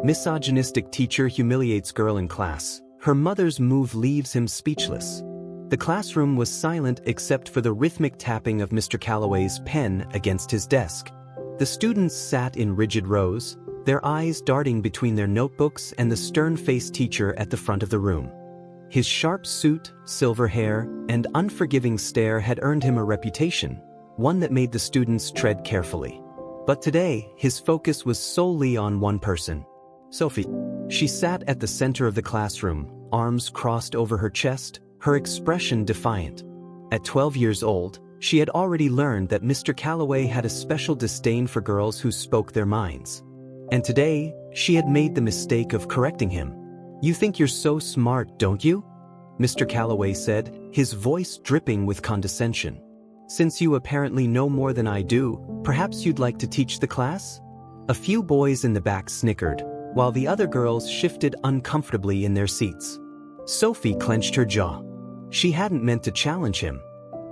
Misogynistic teacher humiliates girl in class. Her mother's move leaves him speechless. The classroom was silent except for the rhythmic tapping of Mr. Calloway's pen against his desk. The students sat in rigid rows, their eyes darting between their notebooks and the stern-faced teacher at the front of the room. His sharp suit, silver hair, and unforgiving stare had earned him a reputation, one that made the students tread carefully. But today, his focus was solely on one person: Sophie. She sat at the center of the classroom, arms crossed over her chest, her expression defiant. At 12 years old, she had already learned that Mr. Calloway had a special disdain for girls who spoke their minds. And today, she had made the mistake of correcting him. "You think you're so smart, don't you?" Mr. Calloway said, his voice dripping with condescension. "Since you apparently know more than I do, perhaps you'd like to teach the class?" A few boys in the back snickered, while the other girls shifted uncomfortably in their seats. Sophie clenched her jaw. She hadn't meant to challenge him.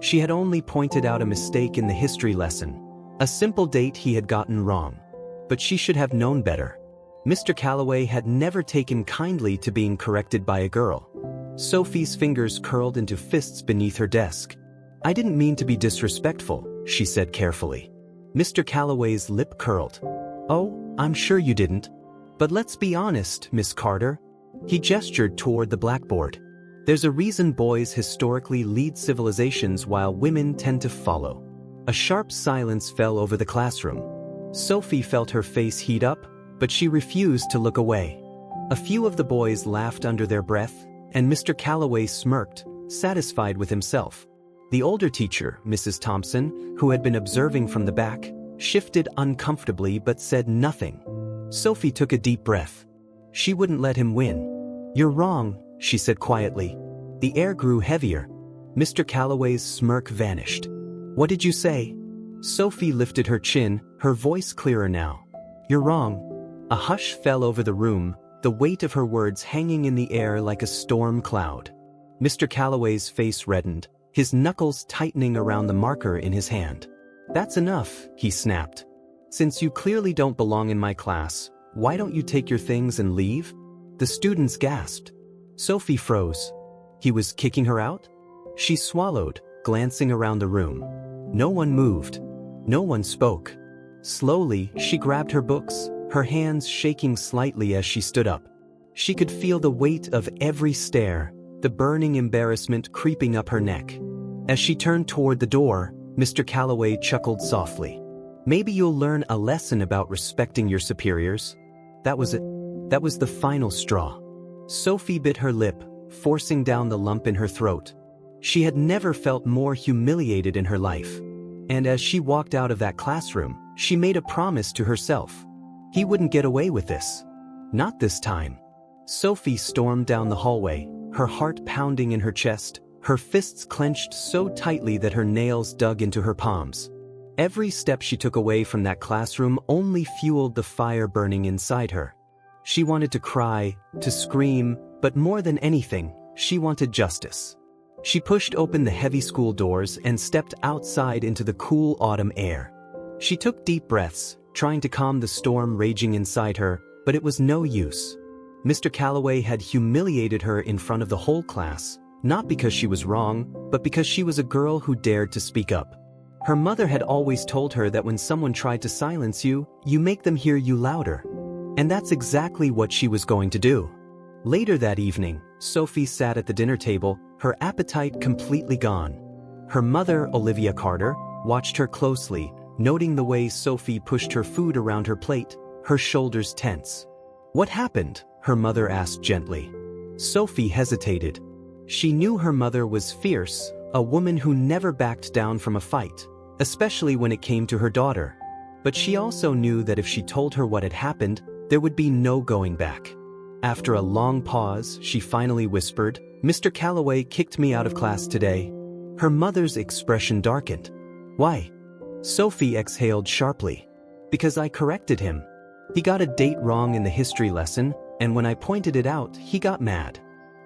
She had only pointed out a mistake in the history lesson, a simple date he had gotten wrong. But she should have known better. Mr. Calloway had never taken kindly to being corrected by a girl. Sophie's fingers curled into fists beneath her desk. "I didn't mean to be disrespectful," she said carefully. Mr. Calloway's lip curled. "Oh, I'm sure you didn't. But let's be honest, Miss Carter." He gestured toward the blackboard. "There's a reason boys historically lead civilizations while women tend to follow." A sharp silence fell over the classroom. Sophie felt her face heat up, but she refused to look away. A few of the boys laughed under their breath, and Mr. Calloway smirked, satisfied with himself. The older teacher, Mrs. Thompson, who had been observing from the back, shifted uncomfortably but said nothing. Sophie took a deep breath. She wouldn't let him win. "You're wrong," she said quietly. The air grew heavier. Mr. Calloway's smirk vanished. "What did you say?" Sophie lifted her chin, her voice clearer now. "You're wrong." A hush fell over the room, the weight of her words hanging in the air like a storm cloud. Mr. Calloway's face reddened, his knuckles tightening around the marker in his hand. "That's enough," he snapped. "Since you clearly don't belong in my class, why don't you take your things and leave?" The students gasped. Sophie froze. He was kicking her out? She swallowed, glancing around the room. No one moved. No one spoke. Slowly, she grabbed her books, her hands shaking slightly as she stood up. She could feel the weight of every stare, the burning embarrassment creeping up her neck. As she turned toward the door, Mr. Calloway chuckled softly. "Maybe you'll learn a lesson about respecting your superiors." That was it. That was the final straw. Sophie bit her lip, forcing down the lump in her throat. She had never felt more humiliated in her life. And as she walked out of that classroom, she made a promise to herself. He wouldn't get away with this. Not this time. Sophie stormed down the hallway, her heart pounding in her chest, her fists clenched so tightly that her nails dug into her palms. Every step she took away from that classroom only fueled the fire burning inside her. She wanted to cry, to scream, but more than anything, she wanted justice. She pushed open the heavy school doors and stepped outside into the cool autumn air. She took deep breaths, trying to calm the storm raging inside her, but it was no use. Mr. Calloway had humiliated her in front of the whole class, not because she was wrong, but because she was a girl who dared to speak up. Her mother had always told her that when someone tried to silence you, you make them hear you louder. And that's exactly what she was going to do. Later that evening, Sophie sat at the dinner table, her appetite completely gone. Her mother, Olivia Carter, watched her closely, noting the way Sophie pushed her food around her plate, her shoulders tense. "What happened?" her mother asked gently. Sophie hesitated. She knew her mother was fierce, a woman who never backed down from a fight, especially when it came to her daughter. But she also knew that if she told her what had happened, there would be no going back. After a long pause, she finally whispered, "Mr. Calloway kicked me out of class today." Her mother's expression darkened. "Why?" Sophie exhaled sharply. "Because I corrected him. He got a date wrong in the history lesson, and when I pointed it out, he got mad.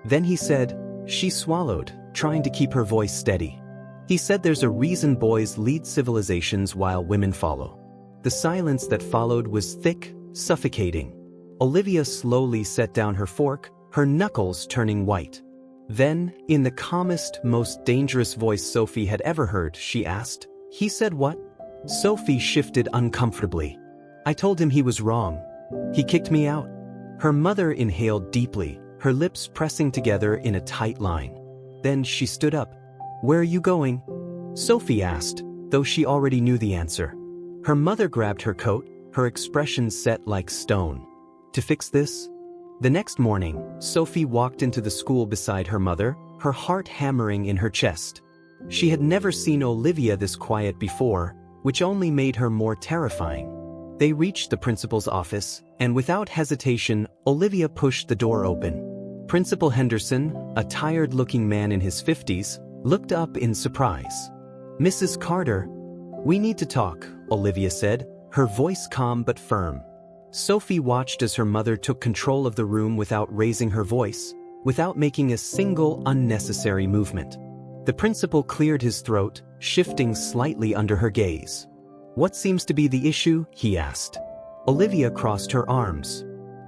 Then he said," she swallowed, trying to keep her voice steady. "He said there's a reason boys lead civilizations while women follow." The silence that followed was thick, suffocating. Olivia slowly set down her fork, her knuckles turning white. Then, in the calmest, most dangerous voice Sophie had ever heard, she asked, "He said what?" Sophie shifted uncomfortably. "I told him he was wrong. He kicked me out." Her mother inhaled deeply, her lips pressing together in a tight line. Then she stood up. "Where are you going?" Sophie asked, though she already knew the answer. Her mother grabbed her coat, her expression set like stone. "To fix this?" The next morning, Sophie walked into the school beside her mother, her heart hammering in her chest. She had never seen Olivia this quiet before, which only made her more terrifying. They reached the principal's office, and without hesitation, Olivia pushed the door open. Principal Henderson, a tired-looking man in his 50s, looked up in surprise. "Mrs. Carter, we need to talk," Olivia said, her voice calm but firm. Sophie watched as her mother took control of the room without raising her voice, without making a single unnecessary movement. The principal cleared his throat, shifting slightly under her gaze. "What seems to be the issue?" he asked. Olivia crossed her arms.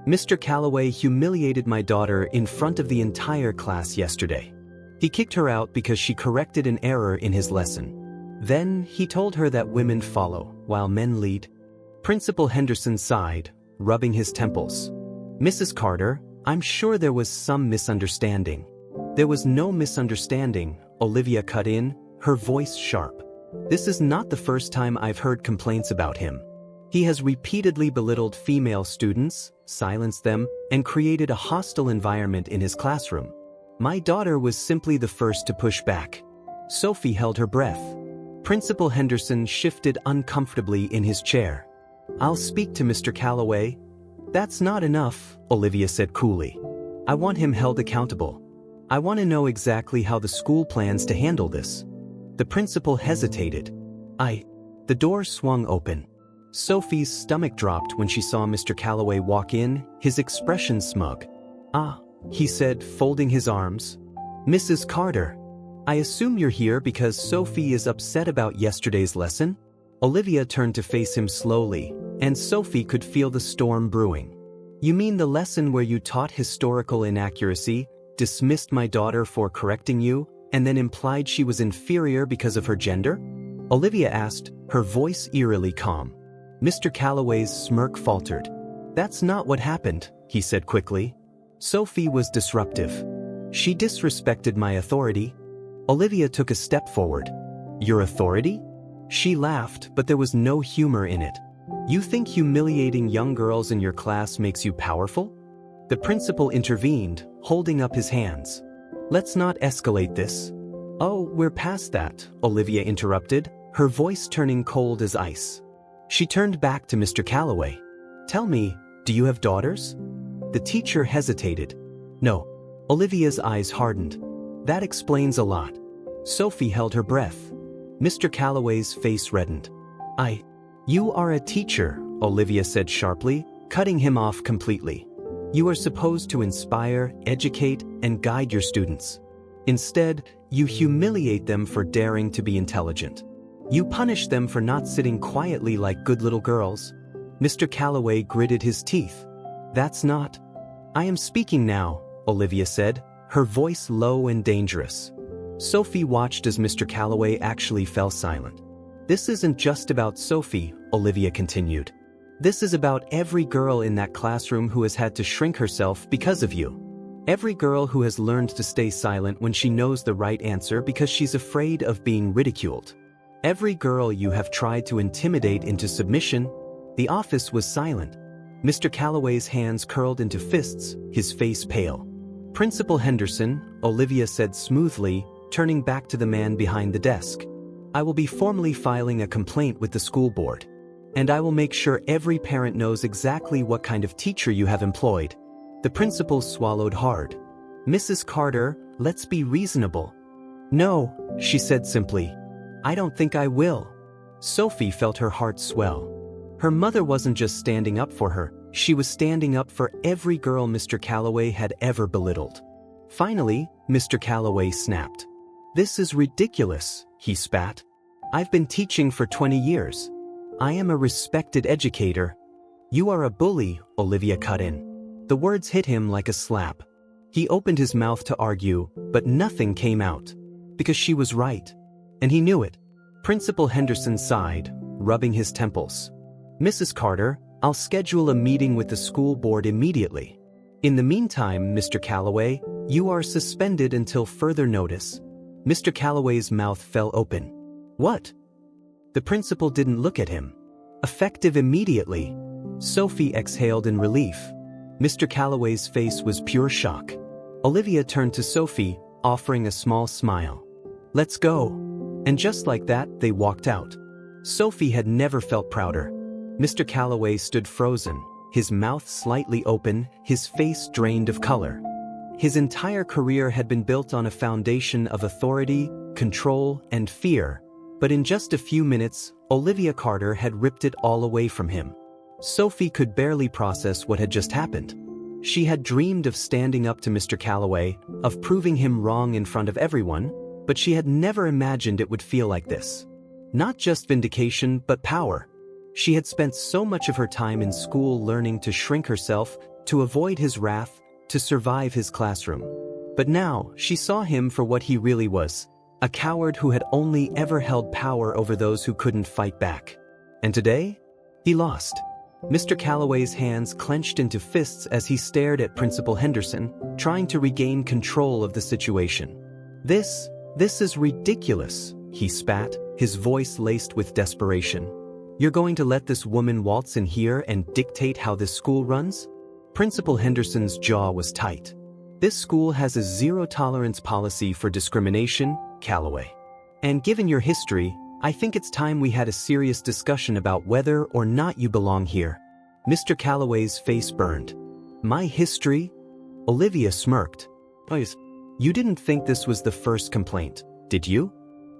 "Mr. Calloway humiliated my daughter in front of the entire class yesterday. He kicked her out because she corrected an error in his lesson. Then he told her that women follow, while men lead." Principal Henderson sighed, rubbing his temples. "Mrs. Carter, I'm sure there was some misunderstanding." "There was no misunderstanding," Olivia cut in, her voice sharp. "This is not the first time I've heard complaints about him. He has repeatedly belittled female students, silenced them, and created a hostile environment in his classroom. My daughter was simply the first to push back." Sophie held her breath. Principal Henderson shifted uncomfortably in his chair. "I'll speak to Mr. Calloway." "That's not enough," Olivia said coolly. "I want him held accountable. I want to know exactly how the school plans to handle this." The principal hesitated. The door swung open. Sophie's stomach dropped when she saw Mr. Calloway walk in, his expression smug. "Ah," he said, folding his arms. "Mrs. Carter, I assume you're here because Sophie is upset about yesterday's lesson?" Olivia turned to face him slowly, and Sophie could feel the storm brewing. "You mean the lesson where you taught historical inaccuracy, dismissed my daughter for correcting you, and then implied she was inferior because of her gender?" Olivia asked, her voice eerily calm. Mr. Calloway's smirk faltered. "That's not what happened," he said quickly. Sophie was disruptive. "She disrespected my authority." Olivia took a step forward. "Your authority?" She laughed, but there was no humor in it. "You think humiliating young girls in your class makes you powerful?" The principal intervened, holding up his hands. "Let's not escalate this." "Oh, we're past that," Olivia interrupted, her voice turning cold as ice. She turned back to Mr. Calloway. "Tell me, do you have daughters?" The teacher hesitated. "No." Olivia's eyes hardened. "That explains a lot." Sophie held her breath. Mr. Calloway's face reddened. You are a teacher," Olivia said sharply, cutting him off completely. "You are supposed to inspire, educate, and guide your students. Instead, you humiliate them for daring to be intelligent. You punish them for not sitting quietly like good little girls." Mr. Calloway gritted his teeth. "That's not." "I am speaking now," Olivia said, her voice low and dangerous. Sophie watched as Mr. Calloway actually fell silent. "This isn't just about Sophie," Olivia continued. "This is about every girl in that classroom who has had to shrink herself because of you. Every girl who has learned to stay silent when she knows the right answer because she's afraid of being ridiculed. Every girl you have tried to intimidate into submission." The office was silent. Mr. Calloway's hands curled into fists, his face pale. "Principal Henderson," Olivia said smoothly, turning back to the man behind the desk. "I will be formally filing a complaint with the school board. And I will make sure every parent knows exactly what kind of teacher you have employed." The principal swallowed hard. "Mrs. Carter, let's be reasonable." "No," she said simply. "I don't think I will." Sophie felt her heart swell. Her mother wasn't just standing up for her, she was standing up for every girl Mr. Calloway had ever belittled. Finally, Mr. Calloway snapped. "This is ridiculous," he spat. "I've been teaching for 20 years. I am a respected educator." "You are a bully," Olivia cut in. The words hit him like a slap. He opened his mouth to argue, but nothing came out. Because she was right. And he knew it. Principal Henderson sighed, rubbing his temples. "Mrs. Carter, I'll schedule a meeting with the school board immediately. In the meantime, Mr. Calloway, you are suspended until further notice." Mr. Calloway's mouth fell open. "What?" The principal didn't look at him. "Effective immediately." Sophie exhaled in relief. Mr. Calloway's face was pure shock. Olivia turned to Sophie, offering a small smile. "Let's go." And just like that, they walked out. Sophie had never felt prouder. Mr. Calloway stood frozen, his mouth slightly open, his face drained of color. His entire career had been built on a foundation of authority, control, and fear, but in just a few minutes, Olivia Carter had ripped it all away from him. Sophie could barely process what had just happened. She had dreamed of standing up to Mr. Calloway, of proving him wrong in front of everyone, but she had never imagined it would feel like this. Not just vindication, but power. She had spent so much of her time in school learning to shrink herself, to avoid his wrath, to survive his classroom. But now, she saw him for what he really was, a coward who had only ever held power over those who couldn't fight back. And today, he lost. Mr. Calloway's hands clenched into fists as he stared at Principal Henderson, trying to regain control of the situation. This is ridiculous," he spat, his voice laced with desperation. "You're going to let this woman waltz in here and dictate how this school runs?" Principal Henderson's jaw was tight. "This school has a zero-tolerance policy for discrimination, Calloway. And given your history, I think it's time we had a serious discussion about whether or not you belong here." Mr. Calloway's face burned. "My history?" Olivia smirked. "Please. You didn't think this was the first complaint, did you?"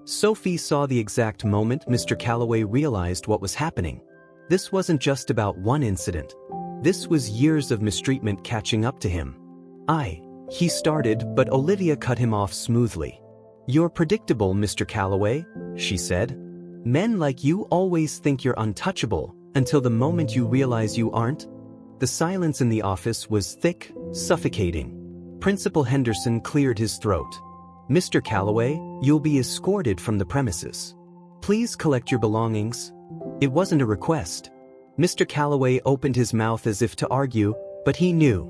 Sophie saw the exact moment Mr. Calloway realized what was happening. This wasn't just about one incident. This was years of mistreatment catching up to him. He started, but Olivia cut him off smoothly. "You're predictable, Mr. Calloway," she said. "Men like you always think you're untouchable, until the moment you realize you aren't." The silence in the office was thick, suffocating. Principal Henderson cleared his throat. "Mr. Calloway, you'll be escorted from the premises. Please collect your belongings." It wasn't a request. Mr. Calloway opened his mouth as if to argue, but he knew.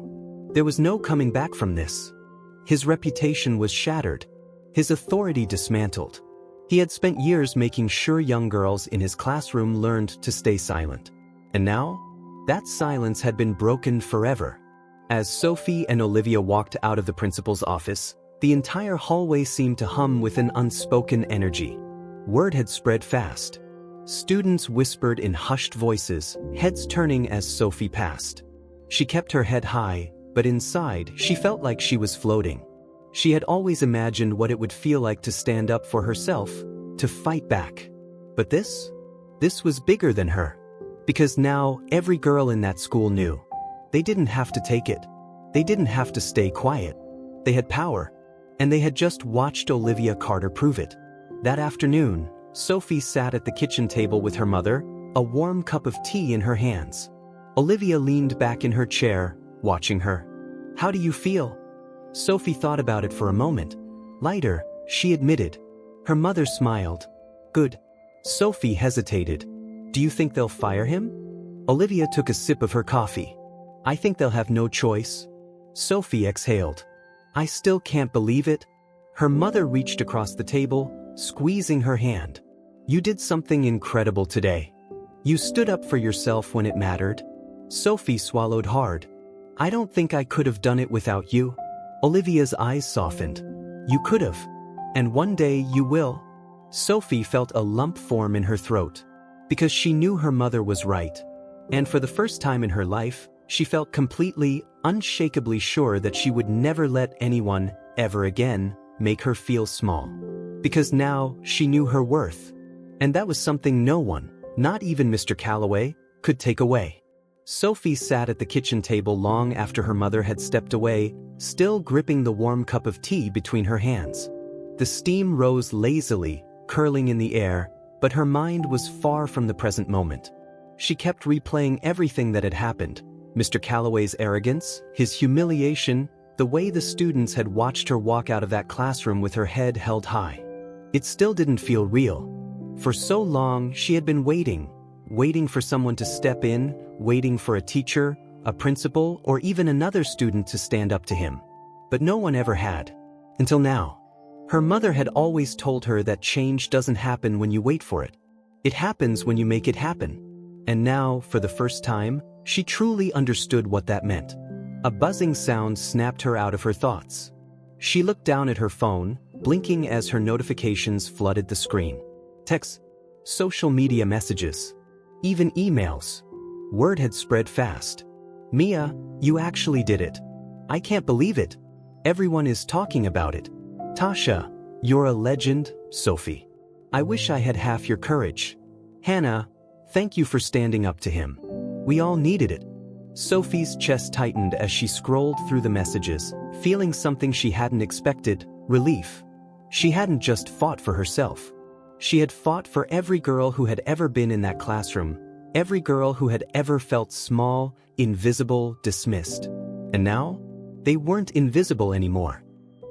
There was no coming back from this. His reputation was shattered. His authority dismantled. He had spent years making sure young girls in his classroom learned to stay silent. And now, that silence had been broken forever. As Sophie and Olivia walked out of the principal's office, the entire hallway seemed to hum with an unspoken energy. Word had spread fast. Students whispered in hushed voices, heads turning as Sophie passed. She kept her head high, but inside, she felt like she was floating. She had always imagined what it would feel like to stand up for herself, to fight back. But this was bigger than her. Because now, every girl in that school knew. They didn't have to take it. They didn't have to stay quiet. They had power. And they had just watched Olivia Carter prove it. That afternoon, Sophie sat at the kitchen table with her mother, a warm cup of tea in her hands. Olivia leaned back in her chair, watching her. "How do you feel?" Sophie thought about it for a moment. "Lighter," she admitted. Her mother smiled. "Good." Sophie hesitated. "Do you think they'll fire him?" Olivia took a sip of her coffee. "I think they'll have no choice." Sophie exhaled. "I still can't believe it." Her mother reached across the table, squeezing her hand. "You did something incredible today. You stood up for yourself when it mattered." Sophie swallowed hard. "I don't think I could have done it without you." Olivia's eyes softened. "You could have. And one day you will." Sophie felt a lump form in her throat. Because she knew her mother was right. And for the first time in her life, she felt completely, unshakably sure that she would never let anyone, ever again, make her feel small. Because now, she knew her worth. And that was something no one, not even Mr. Calloway, could take away. Sophie sat at the kitchen table long after her mother had stepped away, still gripping the warm cup of tea between her hands. The steam rose lazily, curling in the air, but her mind was far from the present moment. She kept replaying everything that had happened. Mr. Calloway's arrogance, his humiliation, the way the students had watched her walk out of that classroom with her head held high. It still didn't feel real. For so long, she had been waiting for someone to step in, waiting for a teacher, a principal, or even another student to stand up to him. But no one ever had. Until now. Her mother had always told her that change doesn't happen when you wait for it. It happens when you make it happen. And now, for the first time, she truly understood what that meant. A buzzing sound snapped her out of her thoughts. She looked down at her phone, blinking as her notifications flooded the screen. Texts, social media messages, even emails. Word had spread fast. Mia, you actually did it. I can't believe it. Everyone is talking about it. Tasha, you're a legend, Sophie. I wish I had half your courage. Hannah, thank you for standing up to him. We all needed it. Sophie's chest tightened as she scrolled through the messages, feeling something she hadn't expected, relief. She hadn't just fought for herself. She had fought for every girl who had ever been in that classroom, every girl who had ever felt small, invisible, dismissed. And now, they weren't invisible anymore.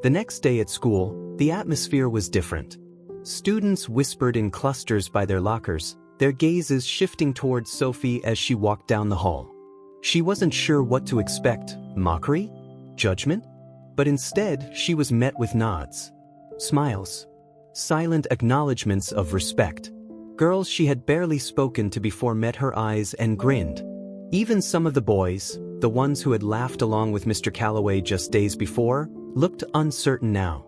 The next day at school, the atmosphere was different. Students whispered in clusters by their lockers, their gazes shifting towards Sophie as she walked down the hall. She wasn't sure what to expect, mockery? Judgment? But instead, she was met with nods, smiles, silent acknowledgments of respect. Girls she had barely spoken to before met her eyes and grinned. Even some of the boys, the ones who had laughed along with Mr. Calloway just days before, looked uncertain now.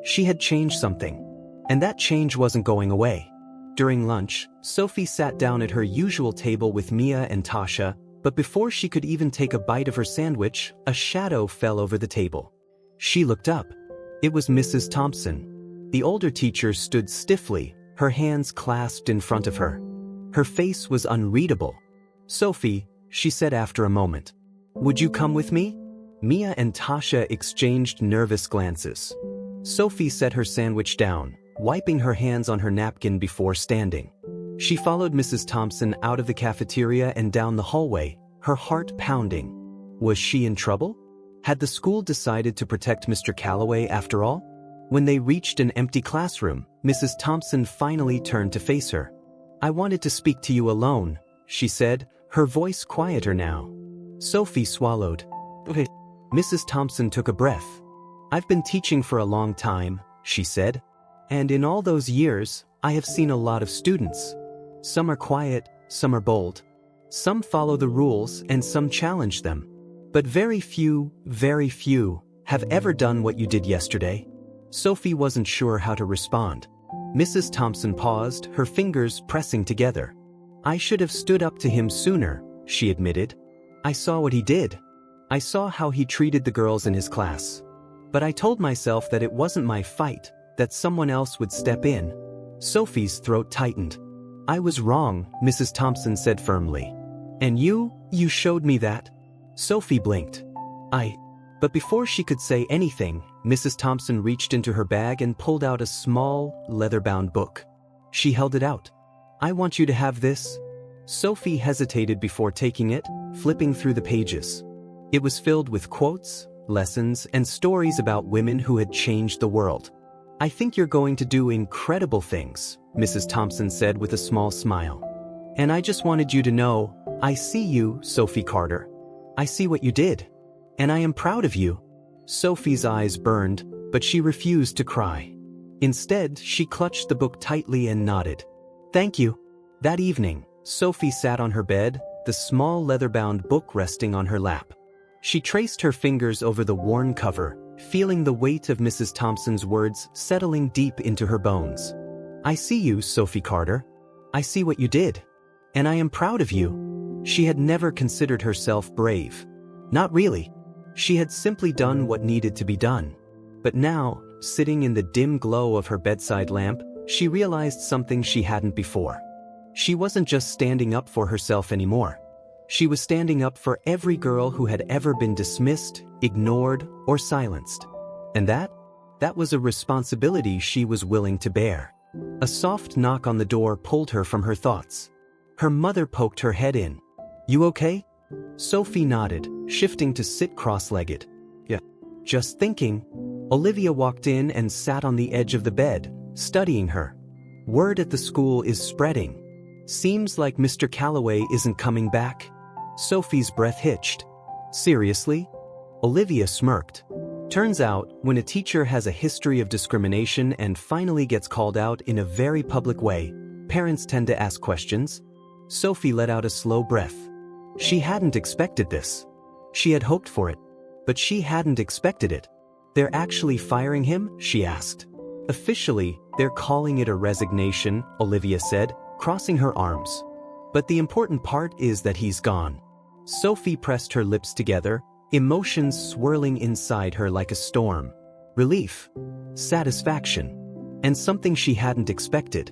She had changed something, and that change wasn't going away. During lunch, Sophie sat down at her usual table with Mia and Tasha, but before she could even take a bite of her sandwich, a shadow fell over the table. She looked up. It was Mrs. Thompson. The older teacher stood stiffly, her hands clasped in front of her. Her face was unreadable. Sophie, she said after a moment. Would you come with me? Mia and Tasha exchanged nervous glances. Sophie set her sandwich down, wiping her hands on her napkin before standing. She followed Mrs. Thompson out of the cafeteria and down the hallway, her heart pounding. Was she in trouble? Had the school decided to protect Mr. Calloway after all? When they reached an empty classroom, Mrs. Thompson finally turned to face her. I wanted to speak to you alone, she said, her voice quieter now. Sophie swallowed. Okay. Mrs. Thompson took a breath. I've been teaching for a long time, she said. And in all those years, I have seen a lot of students. Some are quiet, some are bold. Some follow the rules and some challenge them. But very few, have ever done what you did yesterday. Sophie wasn't sure how to respond. Mrs. Thompson paused, her fingers pressing together. I should have stood up to him sooner, she admitted. I saw what he did. I saw how he treated the girls in his class. But I told myself that it wasn't my fight, that someone else would step in. Sophie's throat tightened. I was wrong, Mrs. Thompson said firmly. And you showed me that? Sophie blinked. But before she could say anything, Mrs. Thompson reached into her bag and pulled out a small, leather-bound book. She held it out. I want you to have this. Sophie hesitated before taking it, flipping through the pages. It was filled with quotes, lessons, and stories about women who had changed the world. I think you're going to do incredible things, Mrs. Thompson said with a small smile. And I just wanted you to know, I see you, Sophie Carter. I see what you did. And I am proud of you. Sophie's eyes burned, but she refused to cry. Instead, she clutched the book tightly and nodded. Thank you. That evening, Sophie sat on her bed, the small leather-bound book resting on her lap. She traced her fingers over the worn cover, feeling the weight of Mrs. Thompson's words settling deep into her bones. I see you, Sophie Carter. I see what you did. And I am proud of you. She had never considered herself brave. Not really. She had simply done what needed to be done. But now, sitting in the dim glow of her bedside lamp, she realized something she hadn't before. She wasn't just standing up for herself anymore. She was standing up for every girl who had ever been dismissed, ignored, or silenced. And that was a responsibility she was willing to bear. A soft knock on the door pulled her from her thoughts. Her mother poked her head in. "You okay?" Sophie nodded, shifting to sit cross-legged. "Yeah. Just thinking." Olivia walked in and sat on the edge of the bed, studying her. "Word at the school is spreading. Seems like Mr. Calloway isn't coming back." Sophie's breath hitched. "Seriously?" Olivia smirked. Turns out, when a teacher has a history of discrimination and finally gets called out in a very public way, parents tend to ask questions. Sophie let out a slow breath. She hadn't expected this. She had hoped for it, but she hadn't expected it. "They're actually firing him?" she asked. "Officially, they're calling it a resignation," Olivia said, crossing her arms. "But the important part is that he's gone." Sophie pressed her lips together, emotions swirling inside her like a storm. Relief, satisfaction, and something she hadn't expected.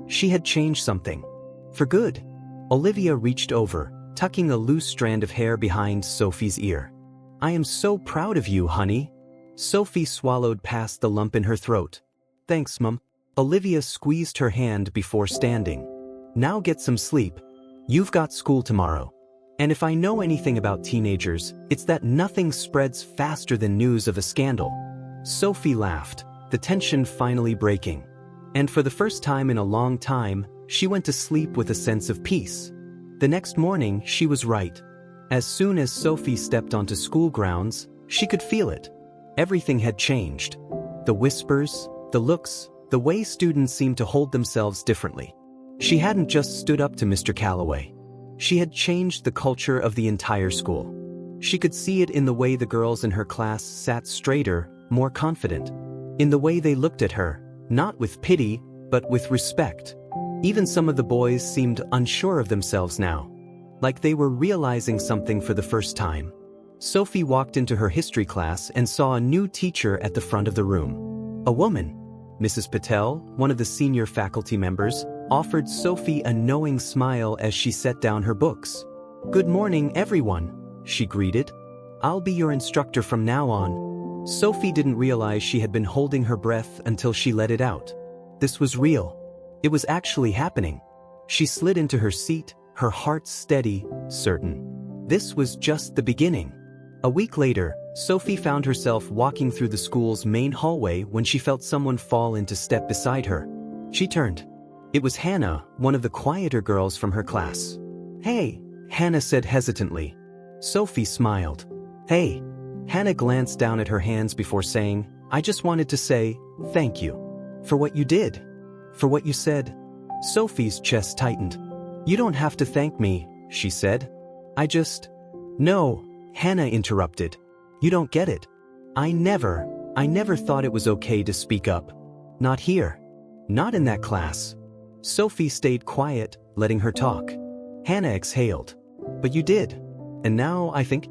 She had changed something. For good. Olivia reached over, tucking a loose strand of hair behind Sophie's ear. "I am so proud of you, honey." Sophie swallowed past the lump in her throat. "Thanks, Mum." Olivia squeezed her hand before standing. "Now get some sleep. You've got school tomorrow. And if I know anything about teenagers, it's that nothing spreads faster than news of a scandal." Sophie laughed, the tension finally breaking. And for the first time in a long time, she went to sleep with a sense of peace. The next morning, she was right. As soon as Sophie stepped onto school grounds, she could feel it. Everything had changed. The whispers, the looks, the way students seemed to hold themselves differently. She hadn't just stood up to Mr. Calloway. She had changed the culture of the entire school. She could see it in the way the girls in her class sat straighter, more confident. In the way they looked at her, not with pity, but with respect. Even some of the boys seemed unsure of themselves now, like they were realizing something for the first time. Sophie walked into her history class and saw a new teacher at the front of the room. A woman. Mrs. Patel, one of the senior faculty members, offered Sophie a knowing smile as she set down her books. "Good morning, everyone," she greeted. "I'll be your instructor from now on." Sophie didn't realize she had been holding her breath until she let it out. This was real. It was actually happening. She slid into her seat, her heart steady, certain. This was just the beginning. A week later, Sophie found herself walking through the school's main hallway when she felt someone fall into step beside her. She turned. It was Hannah, one of the quieter girls from her class. "Hey," Hannah said hesitantly. Sophie smiled. "Hey." Hannah glanced down at her hands before saying, "I just wanted to say, thank you. For what you did. For what you said." Sophie's chest tightened. "You don't have to thank me," she said. "No," Hannah interrupted. "You don't get it. I never thought it was okay to speak up. Not here. Not in that class." Sophie stayed quiet, letting her talk. Hannah exhaled. "But you did. And now I think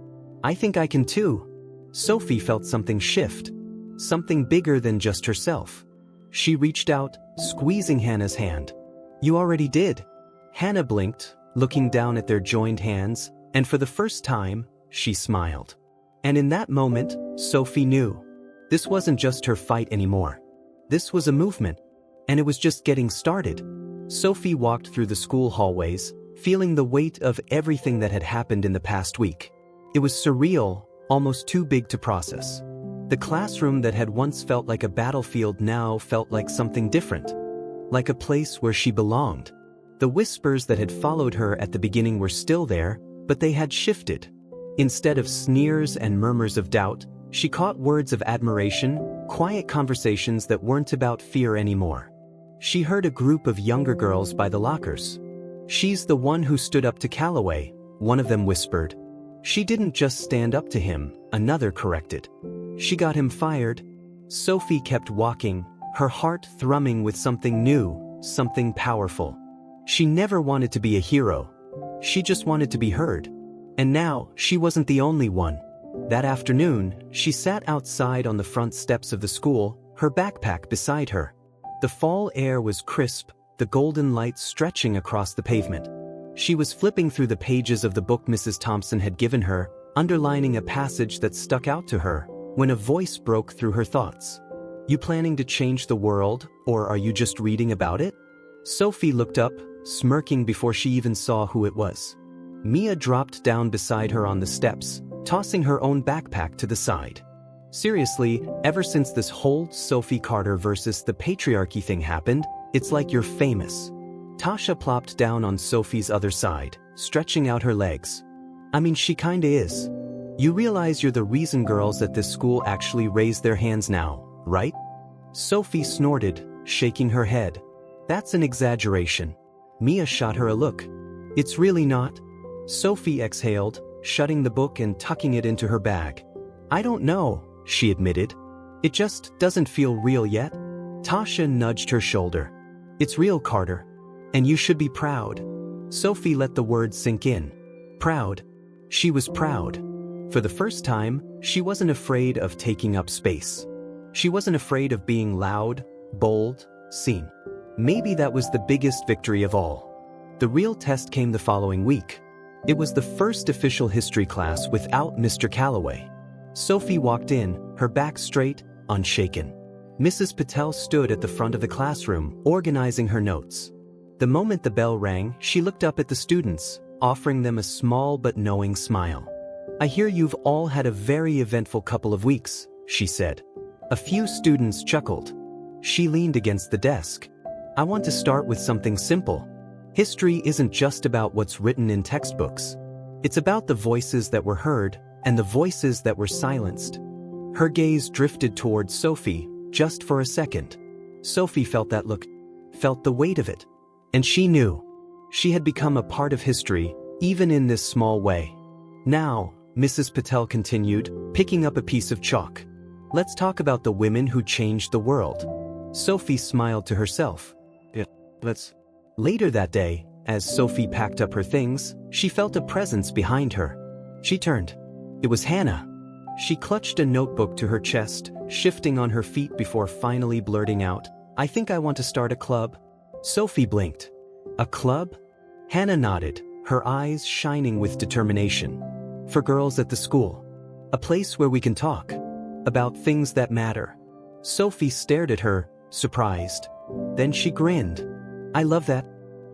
I can too." Sophie felt something shift. Something bigger than just herself. She reached out, squeezing Hannah's hand. "You already did." Hannah blinked, looking down at their joined hands, and for the first time, she smiled. And in that moment, Sophie knew. This wasn't just her fight anymore. This was a movement. And it was just getting started. Sophie walked through the school hallways, feeling the weight of everything that had happened in the past week. It was surreal, almost too big to process. The classroom that had once felt like a battlefield now felt like something different. Like a place where she belonged. The whispers that had followed her at the beginning were still there, but they had shifted. Instead of sneers and murmurs of doubt, she caught words of admiration, quiet conversations that weren't about fear anymore. She heard a group of younger girls by the lockers. "She's the one who stood up to Calloway," one of them whispered. "She didn't just stand up to him," another corrected. "She got him fired." Sophie kept walking, her heart thrumming with something new, something powerful. She never wanted to be a hero. She just wanted to be heard. And now, she wasn't the only one. That afternoon, she sat outside on the front steps of the school, her backpack beside her. The fall air was crisp, the golden light stretching across the pavement. She was flipping through the pages of the book Mrs. Thompson had given her, underlining a passage that stuck out to her, when a voice broke through her thoughts. "You planning to change the world, or are you just reading about it?" Sophie looked up, smirking before she even saw who it was. Mia dropped down beside her on the steps, tossing her own backpack to the side. Seriously, ever since this whole Sophie Carter versus the patriarchy thing happened, it's like you're famous. Tasha plopped down on Sophie's other side, stretching out her legs. I mean, she kinda is. You realize you're the reason girls at this school actually raise their hands now, right? Sophie snorted, shaking her head. That's an exaggeration. Mia shot her a look. It's really not. Sophie exhaled, shutting the book and tucking it into her bag. I don't know, she admitted. It just doesn't feel real yet. Tasha nudged her shoulder. It's real, Carter. And you should be proud. Sophie let the words sink in. Proud. She was proud. For the first time, she wasn't afraid of taking up space. She wasn't afraid of being loud, bold, seen. Maybe that was the biggest victory of all. The real test came the following week. It was the first official history class without Mr. Calloway. Sophie walked in, her back straight, unshaken. Mrs. Patel stood at the front of the classroom, organizing her notes. The moment the bell rang, she looked up at the students, offering them a small but knowing smile. I hear you've all had a very eventful couple of weeks, she said. A few students chuckled. She leaned against the desk. I want to start with something simple. History isn't just about what's written in textbooks. It's about the voices that were heard and the voices that were silenced. Her gaze drifted towards Sophie, just for a second. Sophie felt that look, felt the weight of it. And she knew. She had become a part of history, even in this small way. Now, Mrs. Patel continued, picking up a piece of chalk. Let's talk about the women who changed the world. Sophie smiled to herself. Yeah, let's. Later that day, as Sophie packed up her things, she felt a presence behind her. She turned. It was Hannah. She clutched a notebook to her chest, shifting on her feet before finally blurting out, I think I want to start a club. Sophie blinked. A club? Hannah nodded, her eyes shining with determination. For girls at the school. A place where we can talk. About things that matter. Sophie stared at her, surprised. Then she grinned. I love that.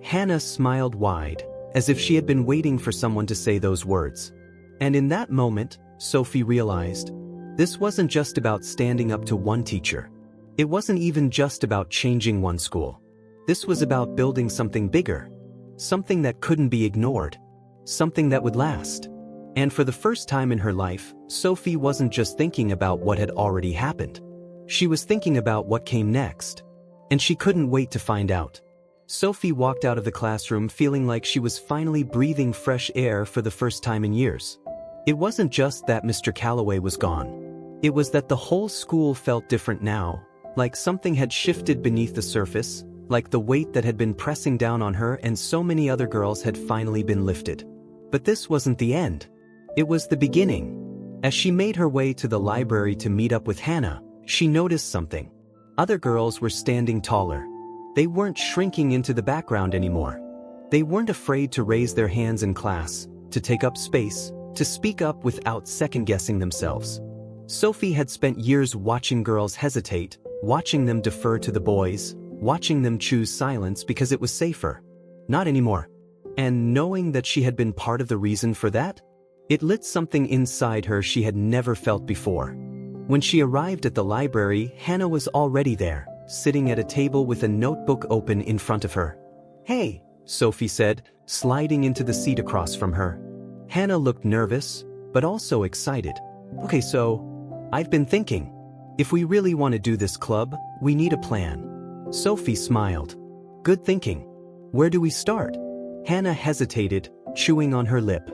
Hannah smiled wide, as if she had been waiting for someone to say those words. And in that moment, Sophie realized, this wasn't just about standing up to one teacher. It wasn't even just about changing one school. This was about building something bigger. Something that couldn't be ignored. Something that would last. And for the first time in her life, Sophie wasn't just thinking about what had already happened. She was thinking about what came next. And she couldn't wait to find out. Sophie walked out of the classroom feeling like she was finally breathing fresh air for the first time in years. It wasn't just that Mr. Calloway was gone. It was that the whole school felt different now, like something had shifted beneath the surface, like the weight that had been pressing down on her and so many other girls had finally been lifted. But this wasn't the end. It was the beginning. As she made her way to the library to meet up with Hannah, she noticed something. Other girls were standing taller. They weren't shrinking into the background anymore. They weren't afraid to raise their hands in class, to take up space, to speak up without second-guessing themselves. Sophie had spent years watching girls hesitate, watching them defer to the boys, watching them choose silence because it was safer. Not anymore. And knowing that she had been part of the reason for that, it lit something inside her she had never felt before. When she arrived at the library, Hannah was already there, sitting at a table with a notebook open in front of her. Hey, Sophie said, sliding into the seat across from her. Hannah looked nervous, but also excited. Okay, so, I've been thinking. If we really want to do this club, we need a plan. Sophie smiled. Good thinking. Where do we start? Hannah hesitated, chewing on her lip.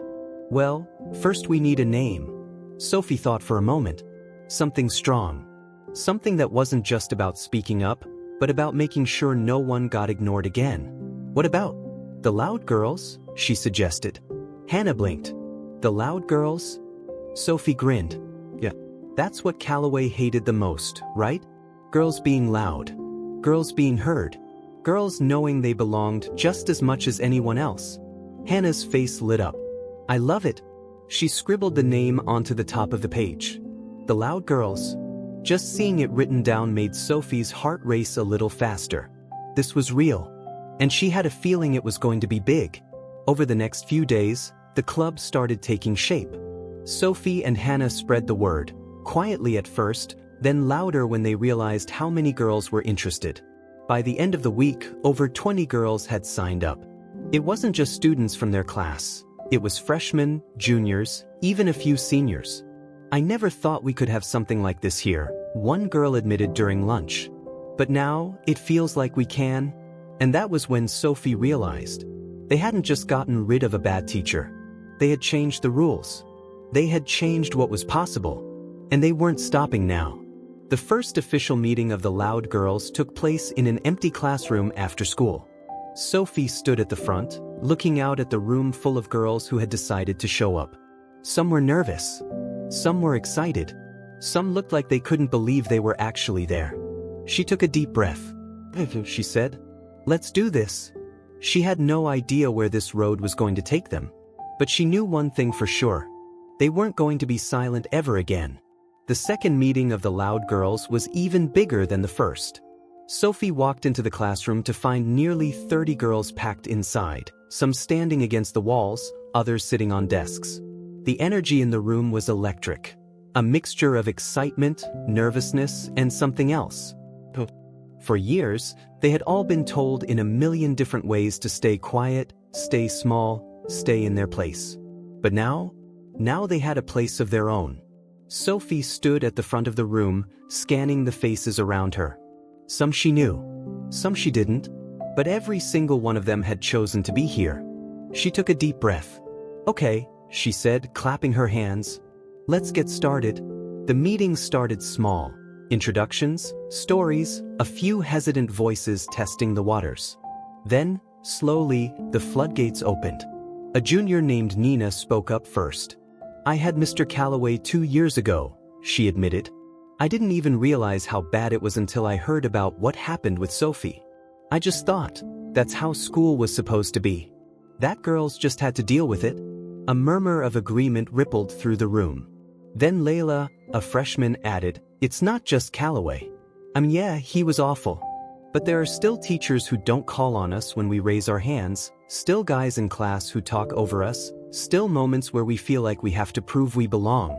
Well, first we need a name. Sophie thought for a moment. Something strong. Something that wasn't just about speaking up, but about making sure no one got ignored again. What about the Loud Girls? She suggested. Hannah blinked. The Loud Girls? Sophie grinned. Yeah, that's what Calloway hated the most, right? Girls being loud. Girls being heard. Girls knowing they belonged just as much as anyone else. Hannah's face lit up. I love it. She scribbled the name onto the top of the page. The Loud Girls. Just seeing it written down made Sophie's heart race a little faster. This was real. And she had a feeling it was going to be big. Over the next few days, the club started taking shape. Sophie and Hannah spread the word, quietly at first, then louder when they realized how many girls were interested. By the end of the week, over 20 girls had signed up. It wasn't just students from their class. It was freshmen, juniors, even a few seniors. "I never thought we could have something like this here," one girl admitted during lunch. "But now, it feels like we can." And that was when Sophie realized. They hadn't just gotten rid of a bad teacher. They had changed the rules. They had changed what was possible. And they weren't stopping now. The first official meeting of the Loud Girls took place in an empty classroom after school. Sophie stood at the front, looking out at the room full of girls who had decided to show up. Some were nervous. Some were excited. Some looked like they couldn't believe they were actually there. She took a deep breath. She said, "Let's do this." She had no idea where this road was going to take them. But she knew one thing for sure. They weren't going to be silent ever again. The second meeting of the Loud Girls was even bigger than the first. Sophie walked into the classroom to find nearly 30 girls packed inside, some standing against the walls, others sitting on desks. The energy in the room was electric. A mixture of excitement, nervousness, and something else. For years, they had all been told in a million different ways to stay quiet, stay small, stay in their place. But now they had a place of their own. Sophie stood at the front of the room, scanning the faces around her. Some she knew, some she didn't, but every single one of them had chosen to be here. She took a deep breath. "Okay," she said, clapping her hands. "Let's get started." The meeting started small. Introductions, stories, a few hesitant voices testing the waters. Then, slowly, the floodgates opened. A junior named Nina spoke up first. "I had Mr. Calloway 2 years ago," she admitted. "I didn't even realize how bad it was until I heard about what happened with Sophie. I just thought, that's how school was supposed to be. That girls just had to deal with it." A murmur of agreement rippled through the room. Then Layla, a freshman, added, "It's not just Calloway. Yeah, he was awful. But there are still teachers who don't call on us when we raise our hands, still guys in class who talk over us, still moments where we feel like we have to prove we belong."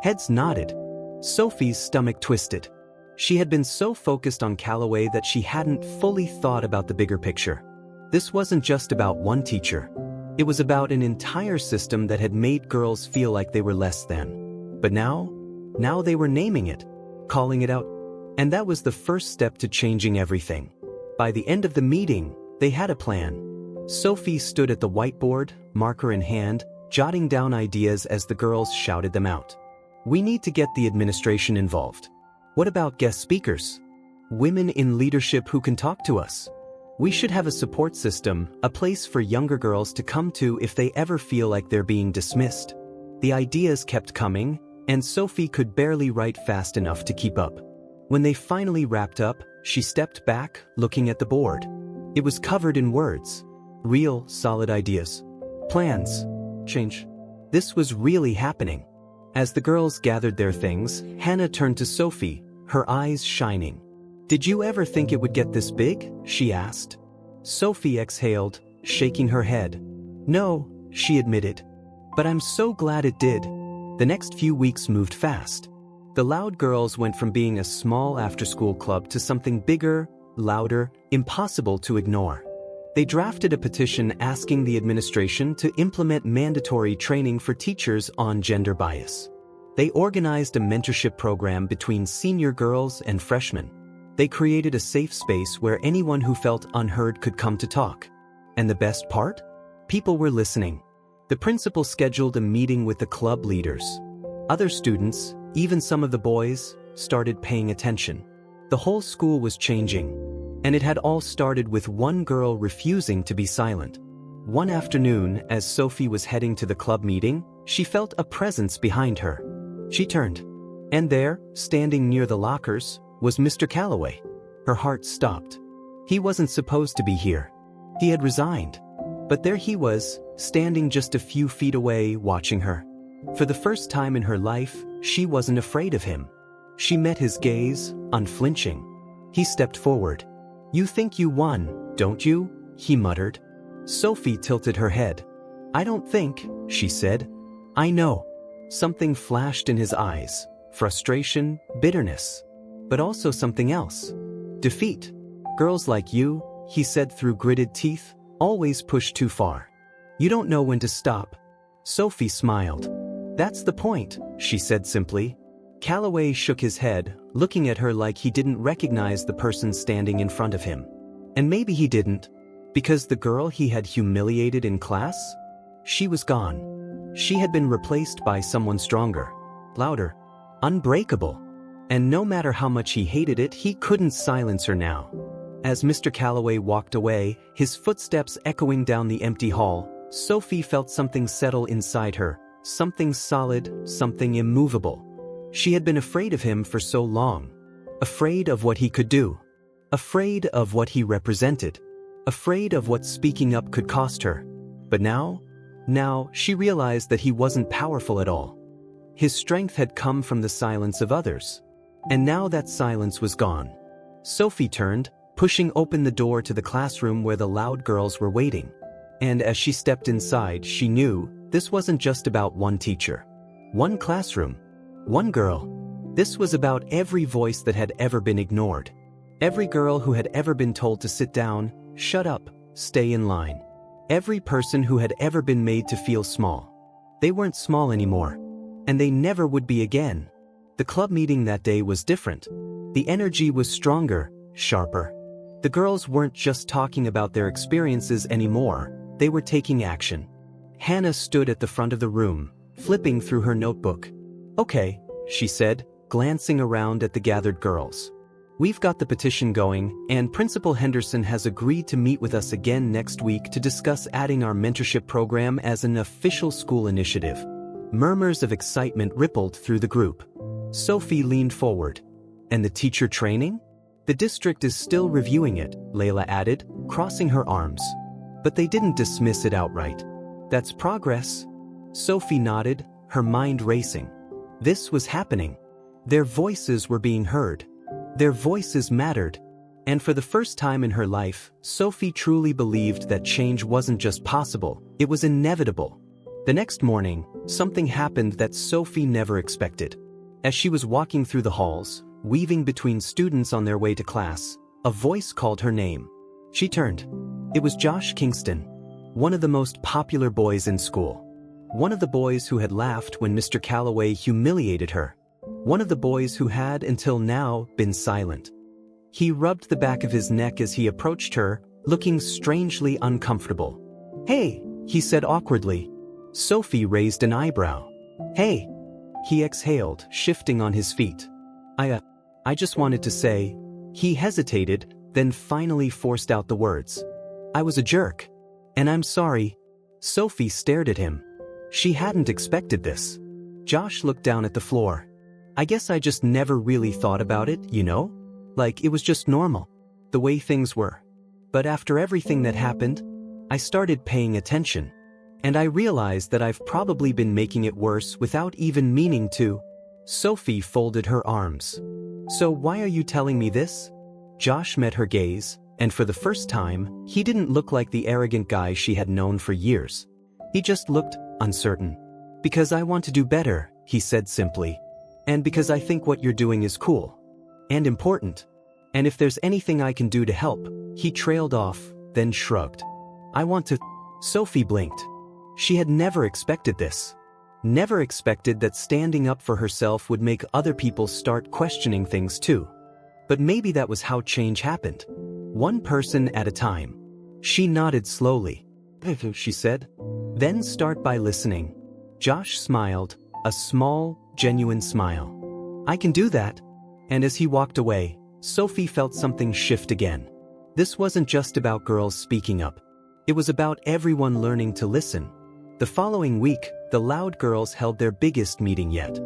Heads nodded. Sophie's stomach twisted. She had been so focused on Calloway that she hadn't fully thought about the bigger picture. This wasn't just about one teacher. It was about an entire system that had made girls feel like they were less than. But now they were naming it, calling it out. And that was the first step to changing everything. By the end of the meeting, they had a plan. Sophie stood at the whiteboard, marker in hand, jotting down ideas as the girls shouted them out. "We need to get the administration involved. What about guest speakers? Women in leadership who can talk to us? We should have a support system, a place for younger girls to come to if they ever feel like they're being dismissed." The ideas kept coming, and Sophie could barely write fast enough to keep up. When they finally wrapped up, she stepped back, looking at the board. It was covered in words. Real, solid ideas. Plans. Change. This was really happening. As the girls gathered their things, Hannah turned to Sophie, her eyes shining. "Did you ever think it would get this big?" she asked. Sophie exhaled, shaking her head. "No," she admitted. "But I'm so glad it did." The next few weeks moved fast. The Loud Girls went from being a small after-school club to something bigger, louder, impossible to ignore. They drafted a petition asking the administration to implement mandatory training for teachers on gender bias. They organized a mentorship program between senior girls and freshmen. They created a safe space where anyone who felt unheard could come to talk. And the best part? People were listening. The principal scheduled a meeting with the club leaders. Other students, even some of the boys, started paying attention. The whole school was changing. And it had all started with one girl refusing to be silent. One afternoon, as Sophie was heading to the club meeting, she felt a presence behind her. She turned. And there, standing near the lockers, was Mr. Calloway. Her heart stopped. He wasn't supposed to be here. He had resigned. But there he was, standing just a few feet away, watching her. For the first time in her life, she wasn't afraid of him. She met his gaze, unflinching. He stepped forward. "You think you won, don't you?" he muttered. Sophie tilted her head. I don't think, she said. I know. Something flashed in his eyes. Frustration, bitterness. But also something else. Defeat. Girls like you, he said through gritted teeth, always push too far. You don't know when to stop. Sophie smiled. That's the point, she said simply. Calloway shook his head, looking at her like he didn't recognize the person standing in front of him. And maybe he didn't, because the girl he had humiliated in class? She was gone. She had been replaced by someone stronger, louder, unbreakable. And no matter how much he hated it, he couldn't silence her now. As Mr. Calloway walked away, his footsteps echoing down the empty hall, Sophie felt something settle inside her, something solid, something immovable. She had been afraid of him for so long. Afraid of what he could do. Afraid of what he represented. Afraid of what speaking up could cost her. But now she realized that he wasn't powerful at all. His strength had come from the silence of others. And now that silence was gone. Sophie turned, pushing open the door to the classroom where the loud girls were waiting. And as she stepped inside, she knew this wasn't just about one teacher, one classroom, one girl. This was about every voice that had ever been ignored. Every girl who had ever been told to sit down, shut up, stay in line. Every person who had ever been made to feel small. They weren't small anymore. And they never would be again. The club meeting that day was different. The energy was stronger, sharper. The girls weren't just talking about their experiences anymore, they were taking action. Hannah stood at the front of the room, flipping through her notebook. Okay, she said, glancing around at the gathered girls. We've got the petition going, and Principal Henderson has agreed to meet with us again next week to discuss adding our mentorship program as an official school initiative. Murmurs of excitement rippled through the group. Sophie leaned forward. And the teacher training? The district is still reviewing it, Layla added, crossing her arms. But they didn't dismiss it outright. That's progress. Sophie nodded, her mind racing. This was happening. Their voices were being heard. Their voices mattered. And for the first time in her life, Sophie truly believed that change wasn't just possible, it was inevitable. The next morning, something happened that Sophie never expected. As she was walking through the halls, weaving between students on their way to class, a voice called her name. She turned. It was Josh Kingston, one of the most popular boys in school. One of the boys who had laughed when Mr. Calloway humiliated her. One of the boys who had, until now, been silent. He rubbed the back of his neck as he approached her, looking strangely uncomfortable. Hey, he said awkwardly. Sophie raised an eyebrow. Hey. He exhaled, shifting on his feet. I just wanted to say. He hesitated, then finally forced out the words. I was a jerk. And I'm sorry. Sophie stared at him. She hadn't expected this. Josh looked down at the floor. I guess I just never really thought about it, you know? Like it was just normal. The way things were. But after everything that happened, I started paying attention. And I realized that I've probably been making it worse without even meaning to. Sophie folded her arms. So why are you telling me this? Josh met her gaze, and for the first time, he didn't look like the arrogant guy she had known for years. He just looked uncertain. Because I want to do better, he said simply. And because I think what you're doing is cool. And important. And if there's anything I can do to help, he trailed off, then shrugged. I want to. Sophie blinked. She had never expected this. Never expected that standing up for herself would make other people start questioning things too. But maybe that was how change happened. One person at a time. She nodded slowly. She said. Then start by listening. Josh smiled, a small, genuine smile. I can do that. And as he walked away, Sophie felt something shift again. This wasn't just about girls speaking up. It was about everyone learning to listen. The following week, the loud girls held their biggest meeting yet.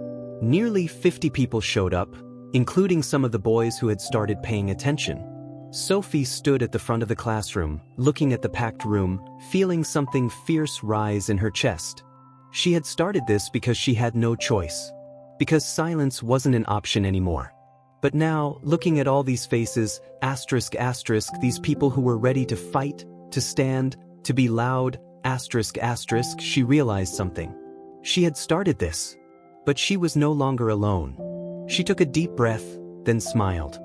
Nearly 50 people showed up, including some of the boys who had started paying attention. Sophie stood at the front of the classroom, looking at the packed room, feeling something fierce rise in her chest. She had started this because she had no choice. Because silence wasn't an option anymore. But now, looking at all these faces, ***, these people who were ready to fight, to stand, to be loud, asterisk asterisk. She realized something. She had started this. But she was no longer alone. She took a deep breath, then smiled.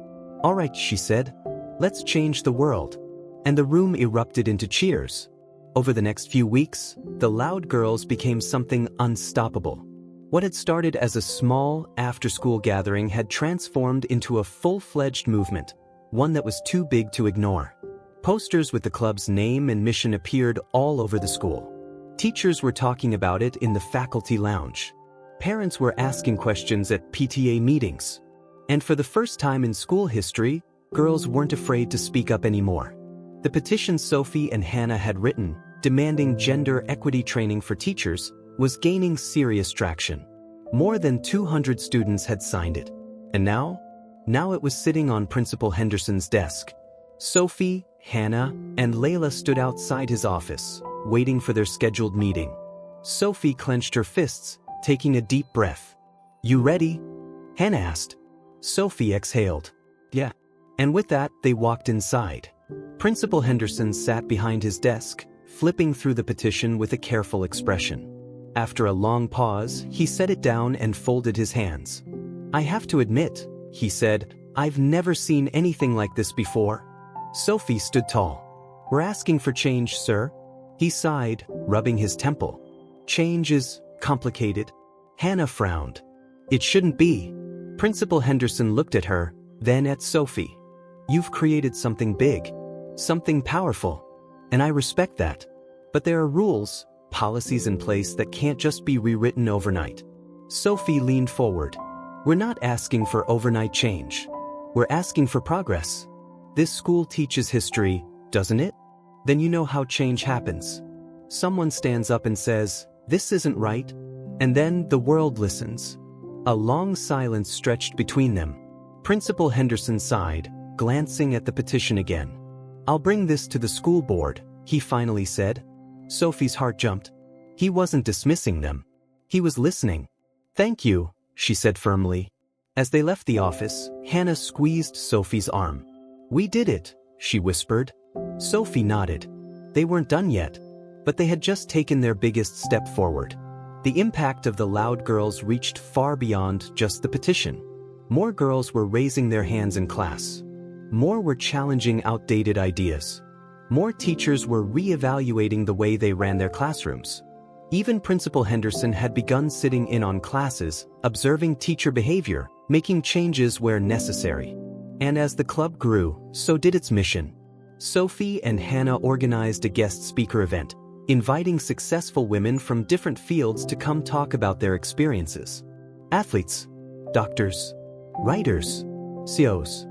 "All right," she said. "Let's change the world." And the room erupted into cheers. Over the next few weeks, the loud girls became something unstoppable. What had started as a small, after-school gathering had transformed into a full-fledged movement, one that was too big to ignore. Posters with the club's name and mission appeared all over the school. Teachers were talking about it in the faculty lounge. Parents were asking questions at PTA meetings. And for the first time in school history, girls weren't afraid to speak up anymore. The petition Sophie and Hannah had written, demanding gender equity training for teachers, was gaining serious traction. More than 200 students had signed it. And now it was sitting on Principal Henderson's desk. Sophie, Hannah, and Layla stood outside his office, waiting for their scheduled meeting. Sophie clenched her fists, taking a deep breath. "You ready?" Hannah asked. Sophie exhaled. "Yeah." And with that, they walked inside. Principal Henderson sat behind his desk, flipping through the petition with a careful expression. After a long pause, he set it down and folded his hands. "I have to admit," he said, "I've never seen anything like this before." Sophie stood tall. "We're asking for change, sir." He sighed, rubbing his temple. "Change is complicated." Hannah frowned. "It shouldn't be." Principal Henderson looked at her, then at Sophie. "You've created something big, something powerful, and I respect that. But there are rules, policies in place that can't just be rewritten overnight." Sophie leaned forward. "We're not asking for overnight change. We're asking for progress. This school teaches history, doesn't it? Then you know how change happens. Someone stands up and says, 'This isn't right,' and then the world listens." A long silence stretched between them. Principal Henderson sighed, glancing at the petition again. "I'll bring this to the school board," he finally said. Sophie's heart jumped. He wasn't dismissing them. He was listening. "Thank you," she said firmly. As they left the office, Hannah squeezed Sophie's arm. "We did it," she whispered. Sophie nodded. They weren't done yet, but they had just taken their biggest step forward. The impact of the loud girls reached far beyond just the petition. More girls were raising their hands in class. More were challenging outdated ideas. More teachers were re-evaluating the way they ran their classrooms. Even Principal Henderson had begun sitting in on classes, observing teacher behavior, making changes where necessary. And as the club grew, so did its mission. Sophie and Hannah organized a guest speaker event, inviting successful women from different fields to come talk about their experiences. Athletes, doctors, writers, CEOs.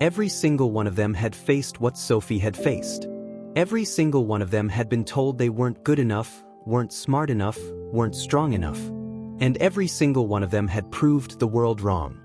Every single one of them had faced what Sophie had faced. Every single one of them had been told they weren't good enough, weren't smart enough, weren't strong enough. And every single one of them had proved the world wrong.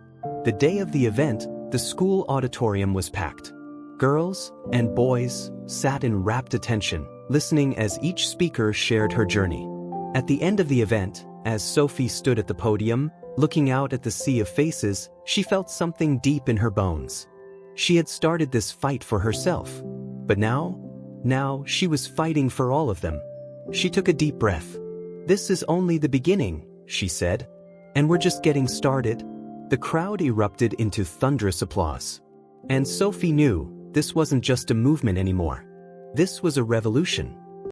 The day of the event, the school auditorium was packed. Girls and boys sat in rapt attention, listening as each speaker shared her journey. At the end of the event, as Sophie stood at the podium, looking out at the sea of faces, she felt something deep in her bones. She had started this fight for herself. But now she was fighting for all of them. She took a deep breath. "This is only the beginning," she said. "And we're just getting started." The crowd erupted into thunderous applause. And Sophie knew this wasn't just a movement anymore. This was a revolution.